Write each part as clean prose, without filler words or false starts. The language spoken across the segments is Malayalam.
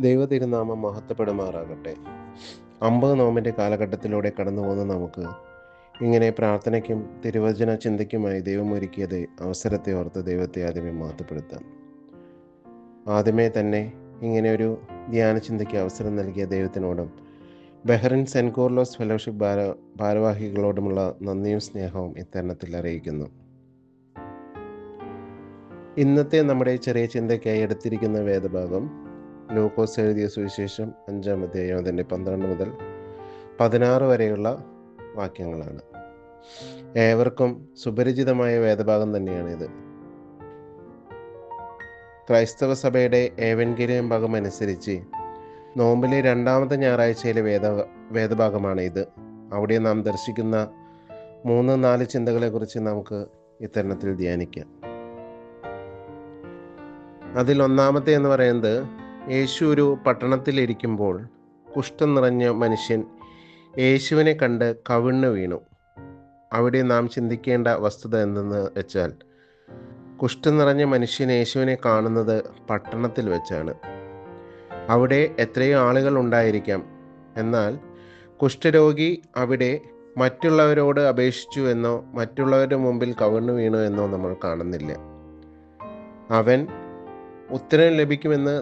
ദൈവ തിരുനാമം മഹത്വപ്പെടുമാറാകട്ടെ. 50 നോമ്പിൻ്റെ കാലഘട്ടത്തിലൂടെ കടന്നു പോകുന്ന നമുക്ക് ഇങ്ങനെ പ്രാർത്ഥനയ്ക്കും തിരുവചന ചിന്തയ്ക്കുമായി ദൈവം ഒരുക്കിയത് അവസരത്തെ ഓർത്ത് ദൈവത്തെ ആദ്യമേ മഹത്വപ്പെടുത്താം. ആദ്യമേ തന്നെ ഇങ്ങനെ ഒരു ധ്യാന ചിന്തയ്ക്ക് അവസരം നൽകിയ ദൈവത്തിനോടും ബഹ്റിൻ സെൻറ്റ് കോർലോസ് ഫെലോഷിപ്പ് ഭാരവാഹികളോടുമുള്ള നന്ദിയും സ്നേഹവും ഇത്തരണത്തിൽ അറിയിക്കുന്നു. ഇന്നത്തെ നമ്മുടെ ചെറിയ ചിന്തയ്ക്കായി എടുത്തിരിക്കുന്ന വേദഭാഗം ലൂക്കോസ് എഴുതിയ സുവിശേഷം 5-ാം അധ്യായം അതിൻ്റെ 12 മുതൽ 16 വരെയുള്ള വാക്യങ്ങളാണ്. ഏവർക്കും സുപരിചിതമായ വേദഭാഗം തന്നെയാണിത്. ക്രൈസ്തവ സഭയുടെ ഏവൻഗേലിയം ഭാഗം അനുസരിച്ച് നോമ്പിലെ 2ാമത്തെ ഞായറാഴ്ചയിലെ വേദഭാഗമാണ് ഇത്. അവിടെ നാം ദർശിക്കുന്ന 3-4 ചിന്തകളെക്കുറിച്ച് നമുക്ക് ഇത്തരണത്തിൽ ധ്യാനിക്കാം. അതിൽ ഒന്നാമത്തെ എന്ന് പറയുന്നത്, യേശു ഒരു പട്ടണത്തിലിരിക്കുമ്പോൾ കുഷ്ഠം നിറഞ്ഞ മനുഷ്യൻ യേശുവിനെ കണ്ട് കവിണ്ണു വീണു. അവിടെ നാം ചിന്തിക്കേണ്ട വസ്തുത എന്തെന്ന് വെച്ചാൽ, കുഷ്ഠം നിറഞ്ഞ മനുഷ്യൻ യേശുവിനെ കാണുന്നത് പട്ടണത്തിൽ വെച്ചാണ്. അവിടെ എത്രയോ ആളുകൾ ഉണ്ടായിരിക്കാം, എന്നാൽ കുഷ്ഠരോഗി അവിടെ മറ്റുള്ളവരോട് അപേക്ഷിച്ചു എന്നോ മറ്റുള്ളവരുടെ മുമ്പിൽ കവിണ്ണു വീണു എന്നോ നമ്മൾ കാണുന്നില്ല. അവൻ ഉത്തരം ലഭിക്കുമെന്ന്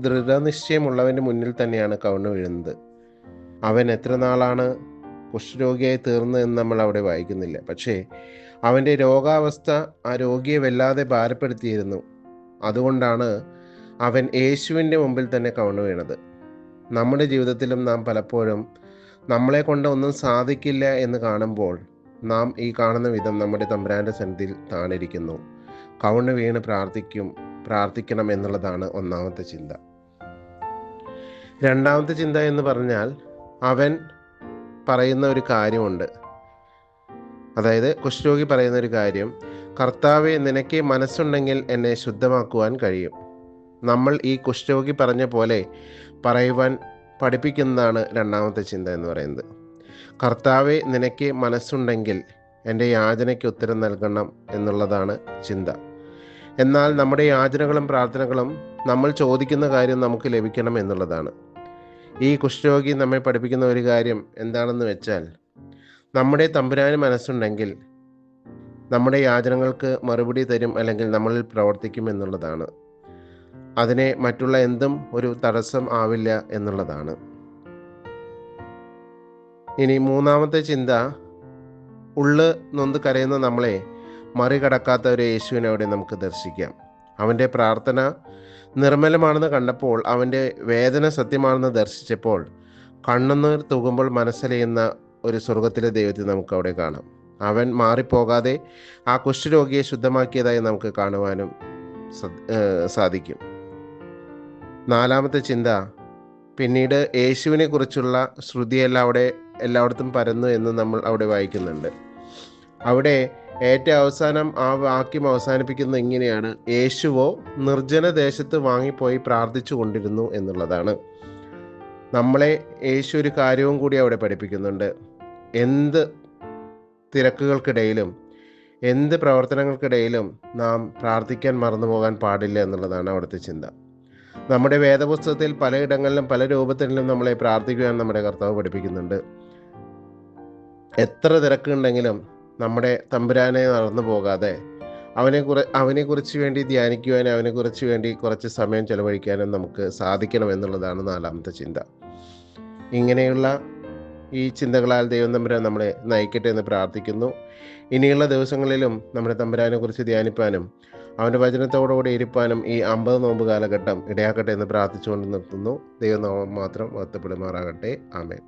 ദൃഢനിശ്ചയമുള്ളവൻ്റെ മുന്നിൽ തന്നെയാണ് കവിണ്ണു വീഴുന്നത്. അവൻ എത്ര നാളാണ് കുഷ്ഠരോഗിയായി തീർന്നതെന്ന് നമ്മൾ അവിടെ വായിക്കുന്നില്ല. പക്ഷേ അവൻ്റെ രോഗാവസ്ഥ ആ രോഗിയെ വല്ലാതെ ഭാരപ്പെടുത്തിയിരുന്നു. അതുകൊണ്ടാണ് അവൻ യേശുവിൻ്റെ മുമ്പിൽ തന്നെ കവിണ്ണു വീണത്. നമ്മുടെ ജീവിതത്തിലും നാം പലപ്പോഴും നമ്മളെ കൊണ്ട് ഒന്നും സാധിക്കില്ല എന്ന് കാണുമ്പോൾ നാം ഈ കാണുന്ന വിധം നമ്മുടെ തമ്പുരാൻ്റെ സന്നിധിയിൽ താണിരിക്കുന്നു, കവിണ്ണു വീണ് പ്രാർത്ഥിക്കണം എന്നുള്ളതാണ് ഒന്നാമത്തെ ചിന്ത. രണ്ടാമത്തെ ചിന്ത എന്ന് പറഞ്ഞാൽ, അവൻ പറയുന്ന ഒരു കാര്യമുണ്ട്. അതായത് കുഷ്ഠരോഗി പറയുന്ന ഒരു കാര്യം, കർത്താവേ, നിനക്ക് മനസ്സുണ്ടെങ്കിൽ എന്നെ ശുദ്ധമാക്കുവാൻ കഴിയും. നമ്മൾ ഈ കുഷ്ഠരോഗി പറഞ്ഞ പോലെ പറയുവാൻ പഠിപ്പിക്കുന്നതാണ് രണ്ടാമത്തെ ചിന്ത എന്ന് പറയുന്നത്. കർത്താവേ, നിനക്ക് മനസ്സുണ്ടെങ്കിൽ എൻ്റെ യാചനയ്ക്ക് ഉത്തരം നൽകണം എന്നുള്ളതാണ് ചിന്ത. എന്നാൽ നമ്മുടെ യാചനകളും പ്രാർത്ഥനകളും നമ്മൾ ചോദിക്കുന്ന കാര്യം നമുക്ക് ലഭിക്കണം എന്നുള്ളതാണ്. ഈ കുഷ്ഠരോഗി നമ്മെ പഠിപ്പിക്കുന്ന ഒരു കാര്യം എന്താണെന്ന് വെച്ചാൽ, നമ്മുടെ തമ്പുരാന് മനസ്സുണ്ടെങ്കിൽ നമ്മുടെ യാചനകൾക്ക് മറുപടി തരും, അല്ലെങ്കിൽ നമ്മളിൽ പ്രവർത്തിക്കും എന്നുള്ളതാണ്. അതിനെ മറ്റുള്ള എന്തും ഒരു തടസ്സം ആവില്ല എന്നുള്ളതാണ്. ഇനി മൂന്നാമത്തെ ചിന്ത, ഉള്ള് നൊന്ത് കരയുന്ന നമ്മളെ മറികടക്കാത്ത ഒരു യേശുവിനെ അവിടെ നമുക്ക് ദർശിക്കാം. അവൻ്റെ പ്രാർത്ഥന നിർമ്മലമാണെന്ന് കണ്ടപ്പോൾ, അവൻ്റെ വേദന സത്യമാണെന്ന് ദർശിച്ചപ്പോൾ, കണ്ണുനീർ തൂകുമ്പോൾ മനസ്സലിയുന്ന ഒരു സ്വർഗത്തിലെ ദൈവത്തെ നമുക്ക് അവിടെ കാണാം. അവൻ മാറിപ്പോകാതെ ആ കുഷ്ഠരോഗിയെ ശുദ്ധമാക്കിയതായി നമുക്ക് കാണുവാനും സാധിക്കും. നാലാമത്തെ ചിന്ത, പിന്നീട് യേശുവിനെ കുറിച്ചുള്ള ശ്രുതിയെല്ലാം എല്ലായിടത്തും പരന്നു എന്ന് നമ്മൾ അവിടെ വായിക്കുന്നുണ്ട്. അവിടെ ഏറ്റവും അവസാനം ആ വാക്യം അവസാനിപ്പിക്കുന്നത് ഇങ്ങനെയാണ്: യേശുവോ നിർജ്ജന ദേശത്ത് വാങ്ങിപ്പോയി പ്രാർത്ഥിച്ചു കൊണ്ടിരുന്നു എന്നുള്ളതാണ്. നമ്മളെ യേശു ഒരു കാര്യവും കൂടി അവിടെ പഠിപ്പിക്കുന്നുണ്ട്. എന്ത് തിരക്കുകൾക്കിടയിലും എന്ത് പ്രവർത്തനങ്ങൾക്കിടയിലും നാം പ്രാർത്ഥിക്കാൻ മറന്നു പോകാൻ പാടില്ല എന്നുള്ളതാണ് അവിടുത്തെ ചിന്ത. നമ്മുടെ വേദപുസ്തകത്തിൽ പലയിടങ്ങളിലും പല രൂപത്തിലും നമ്മളെ പ്രാർത്ഥിക്കുവാൻ നമ്മുടെ കർത്താവ് പഠിപ്പിക്കുന്നുണ്ട്. എത്ര തിരക്കുണ്ടെങ്കിലും നമ്മുടെ തമ്പുരാനെ മറന്നു പോകാതെ അവനെക്കുറിച്ച് വേണ്ടി ധ്യാനിക്കുവാനും അവനെക്കുറിച്ച് വേണ്ടി കുറച്ച് സമയം ചെലവഴിക്കാനും നമുക്ക് സാധിക്കണം എന്നുള്ളതാണ് നാലാമത്തെ ചിന്ത. ഇങ്ങനെയുള്ള ഈ ചിന്തകളാൽ ദൈവം തമ്പുരാൻ നമ്മളെ നയിക്കട്ടെ എന്ന് പ്രാർത്ഥിക്കുന്നു. ഇനിയുള്ള ദിവസങ്ങളിലും നമ്മുടെ തമ്പുരാനെ കുറിച്ച് ധ്യാനിപ്പാനും അവൻ്റെ വചനത്തോടുകൂടി ഇരിപ്പാനും ഈ 50 നോമ്പ് കാലഘട്ടം ഇടയാക്കട്ടെ എന്ന് പ്രാർത്ഥിച്ചുകൊണ്ട് നിർത്തുന്നു. ദൈവനാമം മാത്രം മഹത്വപ്പെടുമാറാകട്ടെ. ആമേൻ.